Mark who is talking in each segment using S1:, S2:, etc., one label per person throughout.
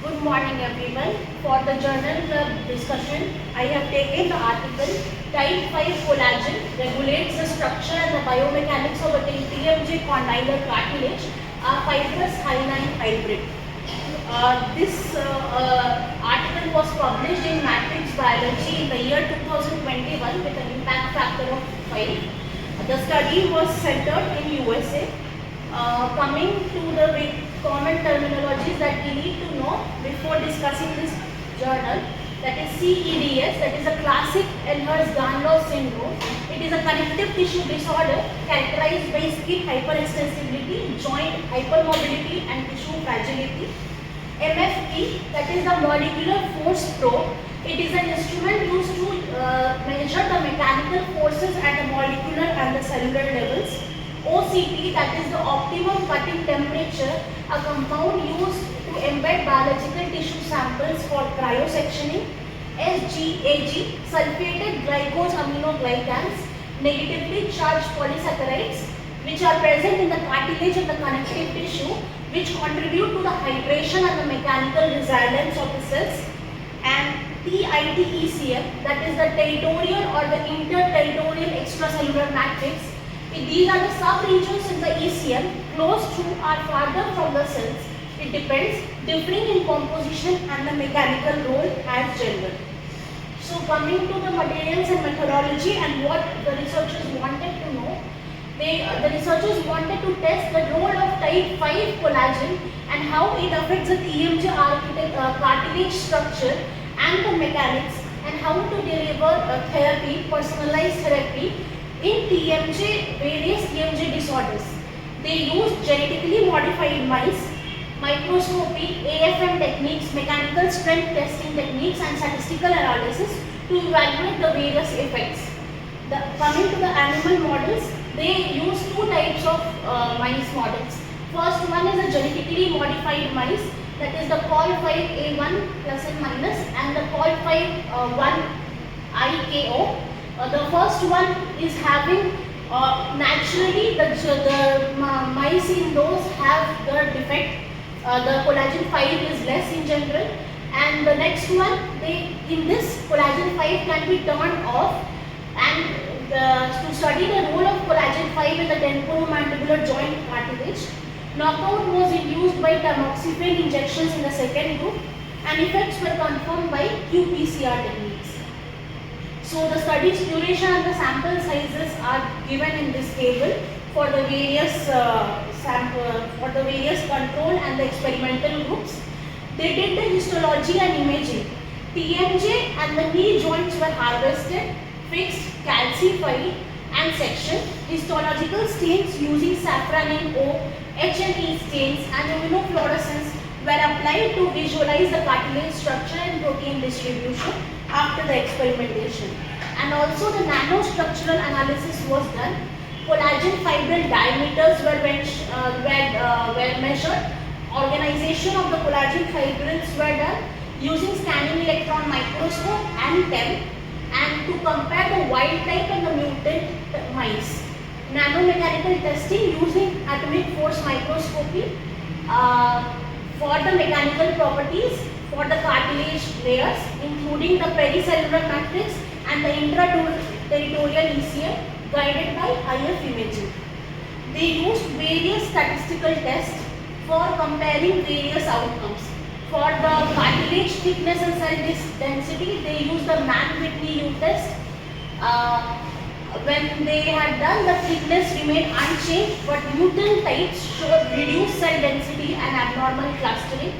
S1: Good morning everyone. For the journal discussion, I have taken the article Type 5 collagen regulates the structure and the biomechanics of a TMJ condylar cartilage, a fibrous hyaline hybrid. This article was published in Matrix Biology in the year 2021 with an impact factor of 5. The study was centered in USA. Coming to the common terminologies that we need to know before discussing this journal, that is CEDS, that is a classic Ehlers-Danlos syndrome. It is a connective tissue disorder characterized by skin hyperextensibility, joint hypermobility and tissue fragility. MFP, that is the molecular force probe. It is an instrument used to measure the mechanical forces at the molecular and the cellular levels. OCT, that is the optimum cutting temperature, a compound used to embed biological tissue samples for cryosectioning. SGAG, sulfated glycosaminoglycans, negatively charged polysaccharides, which are present in the cartilage and the connective tissue, which contribute to the hydration and the mechanical resilience of the cells. And TITECM, that is the territorial or the interterritorial extracellular matrix. These are the sub-regions in the ECM close to or farther from the cells. It depends, differing in composition and the mechanical role as general. So coming to the materials and methodology and what the researchers wanted to know, the researchers wanted to test the role of type 5 collagen and how it affects the TMJ cartilage structure and the mechanics, and how to deliver therapy, personalized therapy in various TMJ disorders. They used genetically modified mice, microscopy, AFM techniques, mechanical strength testing techniques and statistical analysis to evaluate the various effects. Coming to the animal models, they use two types of mice models. First one is a genetically modified mice, that is the col5A1 plus and minus, and the col5-1IKO. The first one is having naturally the mice in those have the defect. The collagen 5 is less in general, and the next one, in this collagen 5 can be turned off, and to study the role of collagen 5 in the temporomandibular joint cartilage. Knockout was induced by tamoxifen injections in the second group, and effects were confirmed by qPCR techniques. So the study's duration and the sample sizes are given in this table for the various control and the experimental groups. They did the histology and imaging. TMJ and the knee joints were harvested, fixed, calcified and sectioned. Histological stains using safranin O, H&E stains and immunofluorescence were applied to visualize the cartilage structure and protein distribution after the experimentation. And also the nanostructural analysis was done. Collagen fibril diameters were measured. Organization of the collagen fibrils were done using scanning electron microscope and TEM, and to compare the wild type and the mutant mice. Nanomechanical testing using atomic force microscopy for the mechanical properties for the cartilage layers, including the pericellular matrix and the intraterritorial ECM, guided by IF imaging. They used various statistical tests for comparing various outcomes. For the cartilage thickness and cell density, they used the Mann-Whitney U test. When they had done, the thickness remained unchanged, but mutant types showed reduced cell density and abnormal clustering.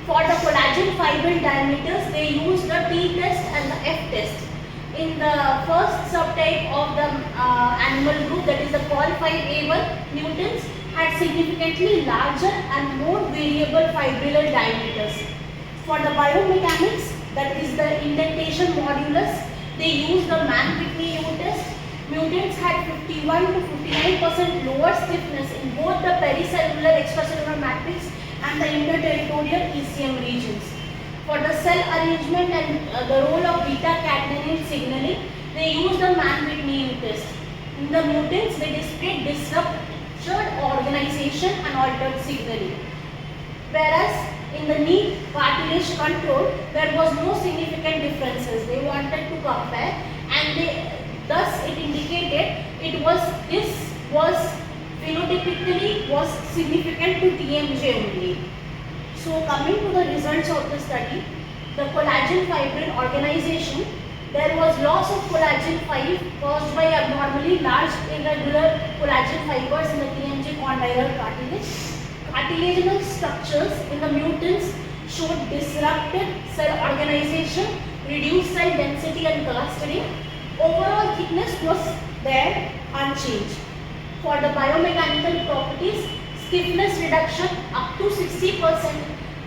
S1: For the collagen fibril diameters, they used the T test and the F test. In the first subtype of the animal group, that is the col5A1, mutants had significantly larger and more variable fibrillary diameters. For the biomechanics, that is the indentation modulus, they used the Mann-Whitney U test. Mutants had 51 to 59% lower stiffness in both the pericellular extracellular matrix and the interterritorial ECM regions. For the cell arrangement and the role of beta-catenin signaling, they used the Mann-Whitney U test. In the mutants, they displayed disrupted organization and altered signaling. Whereas in the knee cartilage cartilage control, there was no significant differences. They wanted to compare, and thus it indicated this was phenotypically was significant to TMJ only. So coming to the results of the study, the collagen fibrin organization, there was loss of collagen 5 caused by abnormally large irregular collagen fibers in the TMJ condylar cartilage. Cartilaginous structures in the mutants showed disrupted cell organization, reduced cell density and clustering. Overall thickness was there unchanged. For the biomechanical properties, stiffness reduction up to 60%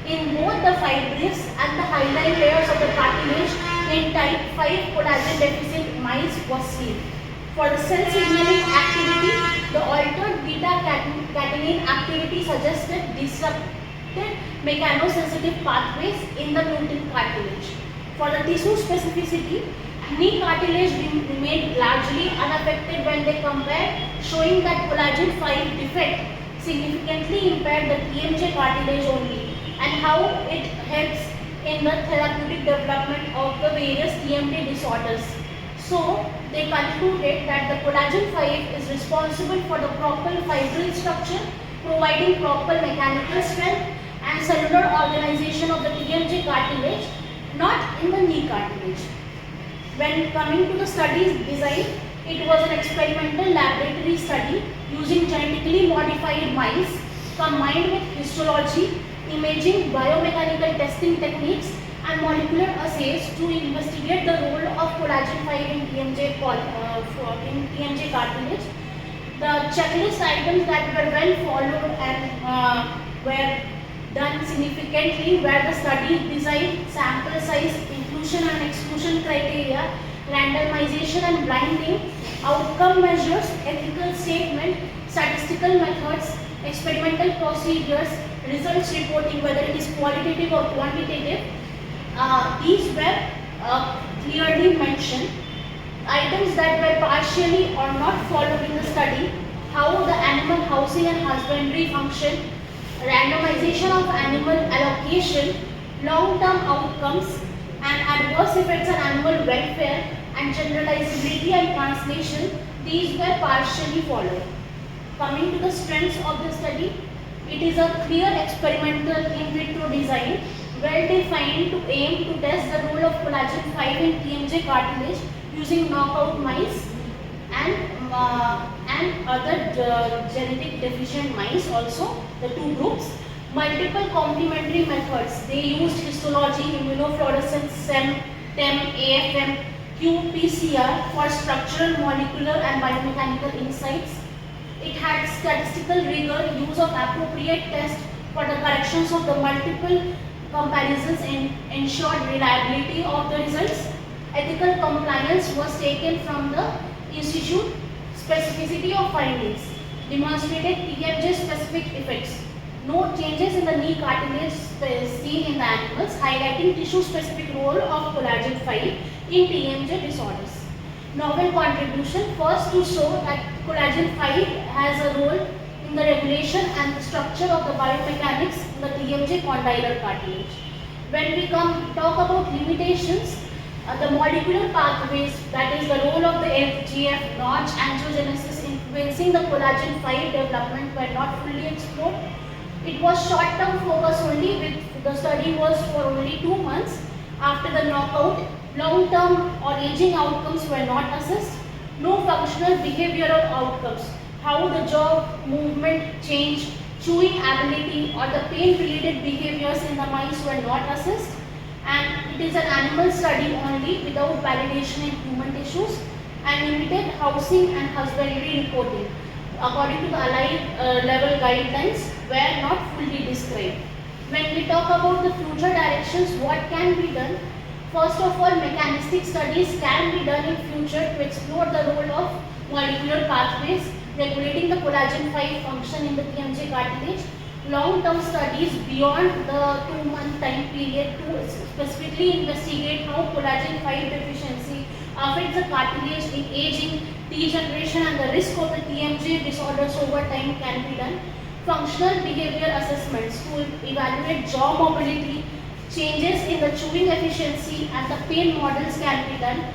S1: in both the fibrous and the hyaline layers of the cartilage in type 5 collagen deficient mice was seen. For the cell signaling activity, the altered beta-catenin activity suggested disrupted mechanosensitive pathways in the mutant cartilage. For the tissue specificity, knee cartilage remained largely unaffected when they compared, showing that collagen 5 defect significantly impaired the TMJ cartilage only, and how it helps in the therapeutic development of the various TMD disorders. So, they concluded that the collagen 5 is responsible for the proper fibril structure, providing proper mechanical strength and cellular organization of the TMJ cartilage, not in the knee cartilage. When coming to the study's design, it was an experimental laboratory study using genetically modified mice combined with histology, imaging, biomechanical testing techniques and molecular assays to investigate the role of collagen 5 in TMJ cartilage. The checklist items that were well followed and were done significantly were the study design, sample size, inclusion and exclusion criteria, randomization and blinding, outcome measures, ethical statement, statistical methods, experimental procedures, results reporting, whether it is qualitative or quantitative. These were clearly mentioned. Items that were partially or not followed in the study, how the animal housing and husbandry function, randomization of animal allocation, long-term outcomes and adverse effects on animal welfare, and generalizability and translation, these were partially followed. Coming to the strengths of the study, it is a clear experimental in vitro design, well defined to aim to test the role of collagen 5 in TMJ cartilage using knockout mice and other genetic deficient mice also, the two groups. Multiple complementary methods. They used histology, immunofluorescence, SEM, TEM, AFM, qPCR for structural, molecular and biomechanical insights. It had statistical rigor, use of appropriate tests for the corrections of the multiple comparisons and ensured reliability of the results. Ethical compliance was taken from the institute. Specificity of findings demonstrated TMJ specific effects. No changes in the knee cartilage seen in the animals, highlighting tissue specific role of collagen 5 in TMJ disorders. Novel contribution, first to show that collagen 5 has a role in the regulation and the structure of the biomechanics in the TMJ condylar cartilage. When we talk about limitations, the molecular pathways, that is the role of the FGF, notch, angiogenesis influencing the collagen 5 development were not fully explored. It was short-term focus only, with the study was for only 2 months. After the knockout, long-term or aging outcomes were not assessed. No functional behavioral outcomes, how the jaw movement change, chewing ability or the pain-related behaviors in the mice were not assessed. And it is an animal study only without validation in human tissues, and limited housing and husbandry reporting according to the alive level guidelines were not fully described. When we talk about the future directions, what can be done? First of all, mechanistic studies can be done in future to explore the role of molecular pathways regulating the collagen 5 function in the TMJ cartilage. Long-term studies beyond the 2-month time period to specifically investigate how collagen 5 deficiency affects the cartilage in aging, degeneration and the risk of the TMJ disorders over time can be done. Functional behavior assessments to evaluate jaw mobility, Changes in the chewing efficiency and the pain models can be done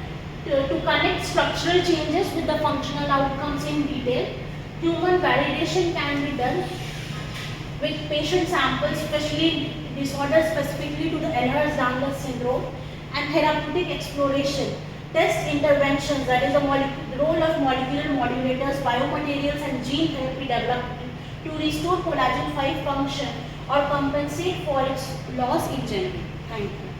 S1: to connect structural changes with the functional outcomes in detail. Human validation can be done with patient samples, especially disorders specifically to the Ehlers-Danlos syndrome, and therapeutic exploration. Test interventions, that is the role of molecular modulators, biomaterials and gene therapy development to restore collagen 5 function or compensate for its loss in general. Thank you.